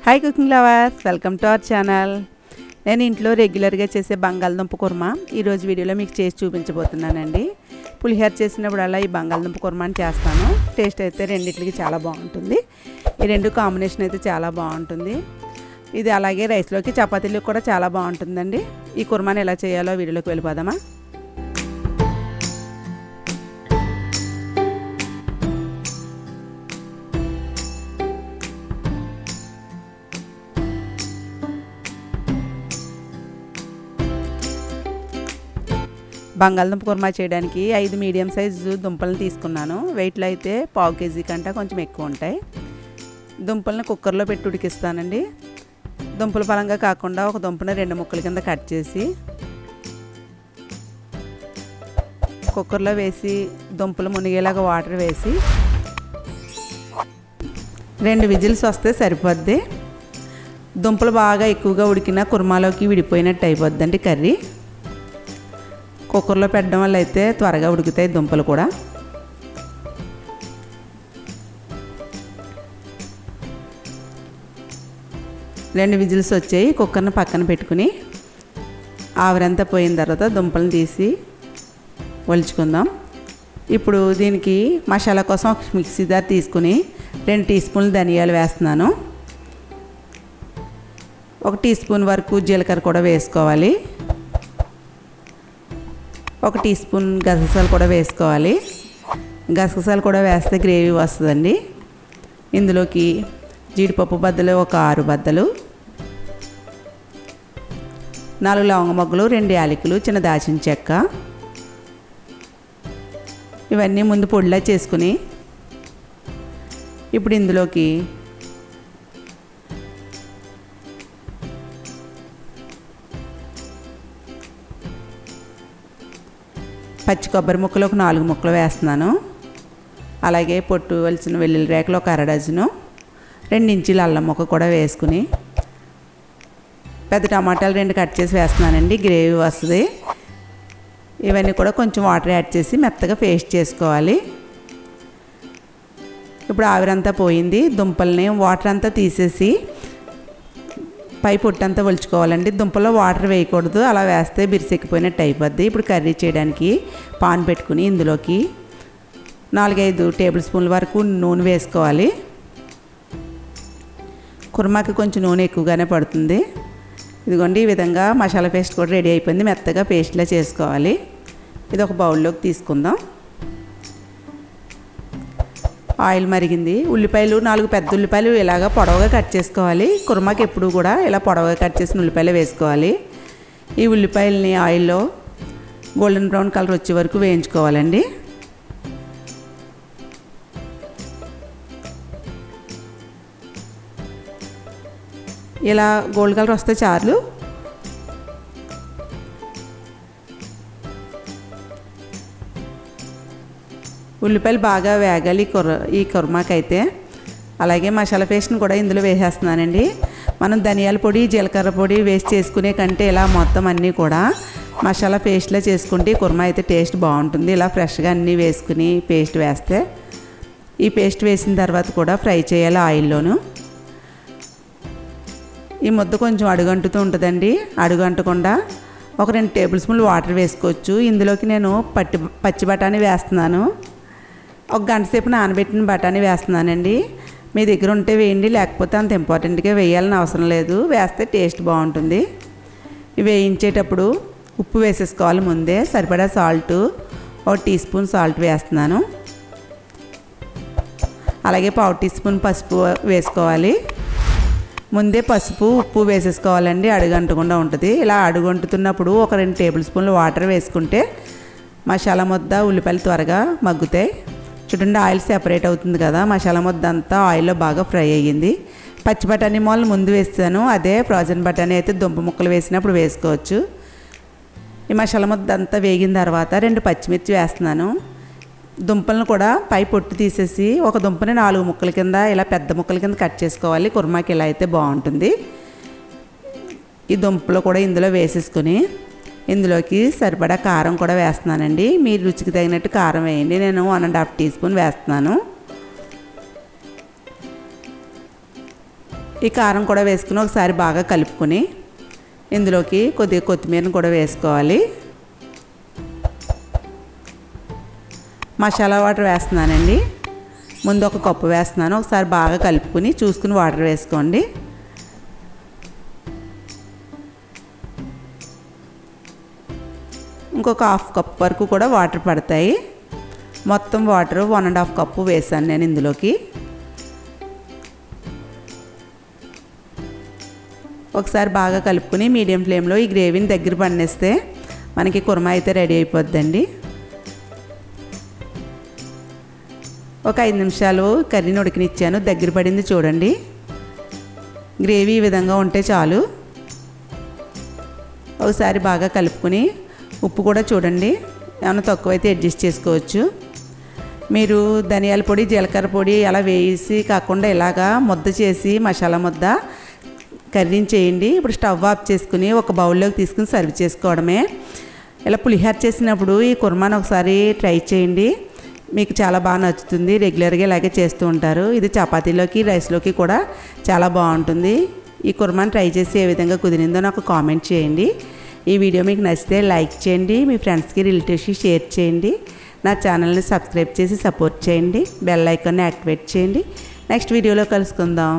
Hi cooking lovers, welcome to our channel. నేను ఇంట్లో రెగ్యులర్గా చేసే బంగాళదుంప కుర్మా ఈరోజు వీడియోలో మీకు చేసి చూపించబోతున్నానండి. పులిహోర చేసినప్పుడల్లా ఈ బంగాళదుంప కుర్మాని చేస్తాను. టేస్ట్ అయితే రెండింటికి చాలా బాగుంటుంది. ఈ రెండు కాంబినేషన్ అయితే చాలా బాగుంటుంది. ఇది అలాగే రైస్లోకి చపాతీలకు కూడా చాలా బాగుంటుందండి. ఈ కుర్మాని ఎలా చేయాలో వీడియోలోకి వెళ్ళిపోదామా. బంగాళదుంప కుర్మా చేయడానికి 5 మీడియం సైజు దుంపలను తీసుకున్నాను. వెయిట్లో అయితే 1/2 కేజీ కంటే కొంచెం ఎక్కువ ఉంటాయి. దుంపలను కుక్కర్లో పెట్టి ఉడికిస్తానండి. దుంపల పరంగా కాకుండా ఒక దుంపను 2 ముక్కల కింద కట్ చేసి కుక్కర్లో వేసి దుంపలు మునిగేలాగా వాటర్ వేసి 2 విజిల్స్ వస్తే సరిపోద్ది. దుంపలు బాగా ఎక్కువగా ఉడికిన కుర్మాలోకి విడిపోయినట్టు అయిపోద్దండి కర్రీ. కుక్కర్లో పెట్టడం వల్ల అయితే త్వరగా ఉడుకుతాయి దుంపలు కూడా. రెండు విజిల్స్ వచ్చాయి. కుక్కర్ని పక్కన పెట్టుకుని ఆవిరంతా పోయిన తర్వాత దుంపలను తీసి ఒలుచుకుందాం. ఇప్పుడు దీనికి మసాలా కోసం మిక్సీ జార్ తీసుకుని 2 టీ స్పూన్లు ధనియాలు వేస్తున్నాను. 1 టీ స్పూన్ వరకు జీలకర్ర కూడా వేసుకోవాలి. 1 టీ స్పూన్ గసగసాలు కూడా వేసుకోవాలి. గసగసాలు కూడా వేస్తే గ్రేవీ వస్తుందండి. ఇందులోకి జీడిపప్పు బద్దలు ఒక 6 బద్దలు, 4 లవంగ మొగ్గలు, 2 యాలకులు, చిన్న దాచిన చెక్క, ఇవన్నీ ముందు పొడిలా చేసుకుని ఇప్పుడు ఇందులోకి పచ్చి కొబ్బరి ముక్కలు ఒక 4 ముక్కలు వేస్తున్నాను. అలాగే పొట్టు వలిసిన వెల్లుల్లి రేకలు ఒక 1/2 డజను, 2 ఇంచీల అల్లం ముక్క కూడా వేసుకుని పెద్ద టమాటాలు 2 కట్ చేసి వేస్తున్నానండి. గ్రేవీ వస్తుంది. ఇవన్నీ కూడా కొంచెం వాటర్ యాడ్ చేసి మెత్తగా పేస్ట్ చేసుకోవాలి. ఇప్పుడు ఆవిరంతా పోయింది. దుంపల్ని వాటర్ అంతా తీసేసి పై పొట్టంతా ఒలుచుకోవాలండి. దుంపలో వాటర్ వేయకూడదు, అలా వేస్తే బిరిసెక్కిపోయినట్టు అయిపోద్ది. ఇప్పుడు కర్రీ చేయడానికి పాన్ పెట్టుకుని ఇందులోకి 4-5 టేబుల్ స్పూన్ల వరకు నూనె వేసుకోవాలి. కుర్మాకి కొంచెం నూనె ఎక్కువగానే పడుతుంది. ఇదిగోండి, ఈ విధంగా మసాలా పేస్ట్ కూడా రెడీ అయిపోయింది. మెత్తగా పేస్ట్లా చేసుకోవాలి. ఇది ఒక బౌల్లోకి తీసుకుందాం. ఆయిల్ మరిగింది. ఉల్లిపాయలు 4 పెద్ద ఉల్లిపాయలు ఇలాగ పొడవుగా కట్ చేసుకోవాలి. కుర్మాకి ఎప్పుడు కూడా ఇలా పొడవుగా కట్ చేసిన ఉల్లిపాయలు వేసుకోవాలి. ఈ ఉల్లిపాయలని ఆయిల్లో గోల్డెన్ బ్రౌన్ కలర్ వచ్చే వరకు వేయించుకోవాలండి. ఇలా గోల్డ్ కలర్ వస్తే చాలు. ఉల్లిపాయలు బాగా వేగాలి ఈ కుర్మాకైతే. అలాగే మసాలా పేస్ట్ని కూడా ఇందులో వేసేస్తున్నానండి. మనం ధనియాల పొడి, జీలకర్ర పొడి వేస్ట్ చేసుకునే కంటే ఇలా మొత్తం అన్నీ కూడా మసాలా పేస్ట్లా చేసుకుంటే కుర్మా అయితే టేస్ట్ బాగుంటుంది. ఇలా ఫ్రెష్గా అన్నీ వేసుకుని పేస్ట్ వేస్తే, ఈ పేస్ట్ వేసిన తర్వాత కూడా ఫ్రై చేయాలి ఆయిల్లోను. ఈ ముద్ద కొంచెం అడుగంటుతూ ఉంటుందండి. అడుగంటకుండా ఒక 2 టేబుల్ స్పూన్లు వాటర్ వేసుకోవచ్చు. ఇందులోకి నేను పచ్చి బఠానీ వేస్తున్నాను. 1 గంట సేపు నానబెట్టిన బఠానీ వేస్తున్నానండి. మీ దగ్గర ఉంటే వేయండి, లేకపోతే అంత ఇంపార్టెంట్గా వేయాలని అవసరం లేదు. వేస్తే టేస్ట్ బాగుంటుంది. ఇవి వేయించేటప్పుడు ఉప్పు వేసేసుకోవాలి ముందే. సరిపడా సాల్ట్ 1 టీ స్పూన్ సాల్ట్ వేస్తున్నాను. అలాగే 1/2 టీ స్పూన్ పసుపు వేసుకోవాలి. ముందే పసుపు ఉప్పు వేసేసుకోవాలండి, అడుగంటకుండా ఉంటుంది. ఇలా అడుగంటుతున్నప్పుడు ఒక 2 టేబుల్ స్పూన్లు వాటర్ వేసుకుంటే మసాలా ముద్ద, ఉల్లిపాయలు త్వరగా మగ్గుతాయి. చూడండి, ఆయిల్ సెపరేట్ అవుతుంది కదా. మసాలా ముద్ద అంతా ఆయిల్లో బాగా ఫ్రై అయ్యింది. పచ్చి బఠానీ మొదలు ముందు వేస్తాను. అదే ఫ్రోజన్ బఠానీ అయితే దుంప ముక్కలు వేసినప్పుడు వేసుకోవచ్చు. ఈ మసాలా ముద్ద అంతా వేగిన తర్వాత 2 పచ్చిమిర్చి వేస్తున్నాను. దుంపలను కూడా పై పొట్టు తీసేసి ఒక దుంపని 4 ముక్కల కింద ఇలా పెద్ద ముక్కల కింద కట్ చేసుకోవాలి. కుర్మాకి ఇలా అయితే బాగుంటుంది. ఈ దుంపలు కూడా ఇందులో వేసేసుకొని ఇందులోకి సరిపడా కారం కూడా వేస్తున్నానండి. మీరు రుచికి తగినట్టు కారం వేయండి. నేను 1.5 టీ స్పూన్ వేస్తున్నాను. ఈ కారం కూడా వేసుకుని ఒకసారి బాగా కలుపుకొని ఇందులోకి కొద్దిగా కొత్తిమీరను కూడా వేసుకోవాలి. మసాలా వాటర్ వేస్తున్నానండి. ముందు ఒక కప్పు వేస్తున్నాను. ఒకసారి బాగా కలుపుకొని చూసుకుని వాటర్ వేసుకోండి. ఇంకొక హాఫ్ కప్ వరకు కూడా వాటర్ పడతాయి. మొత్తం వాటర్ 1.5 కప్పు వేసాను నేను ఇందులోకి. ఒకసారి బాగా కలుపుకొని మీడియం ఫ్లేమ్లో ఈ గ్రేవీని దగ్గర పన్నేస్తే మనకి కుర్మా అయితే రెడీ అయిపోద్దండి. ఒక 5 నిమిషాలు కర్రీని ఉడికినిచ్చాను. దగ్గర పడింది చూడండి. గ్రేవీ ఈ విధంగా ఉంటే చాలు. ఒకసారి బాగా కలుపుకొని ఉప్పు కూడా చూడండి, ఏమైనా తక్కువైతే అడ్జస్ట్ చేసుకోవచ్చు. మీరు ధనియాల పొడి జీలకర్ర పొడి అలా వేసి కాకుండా ఇలాగా ముద్ద చేసి మసాలా ముద్ద కర్రీని చేయండి. ఇప్పుడు స్టవ్ ఆఫ్ చేసుకుని ఒక బౌల్లోకి తీసుకుని సర్వ్ చేసుకోవడమే. ఇలా పులిహోర చేసినప్పుడు ఈ కుర్మాను ఒకసారి ట్రై చేయండి, మీకు చాలా బాగా నచ్చుతుంది. రెగ్యులర్గా ఇలాగే చేస్తూ ఉంటారు. ఇది చపాతీలోకి రైస్లోకి కూడా చాలా బాగుంటుంది. ఈ కుర్మాను ట్రై చేసి ఏ విధంగా కుదిరిందో నాకు కామెంట్ చేయండి. ఈ వీడియో మీకు నచ్చితే లైక్ చేయండి, మీ ఫ్రెండ్స్కి రిలేటివ్స్కి షేర్ చేయండి. నా ఛానల్ని సబ్స్క్రైబ్ చేసి సపోర్ట్ చేయండి. బెల్ ఐకాన్ని యాక్టివేట్ చేయండి. నెక్స్ట్ వీడియోలో కలుసుకుందాం.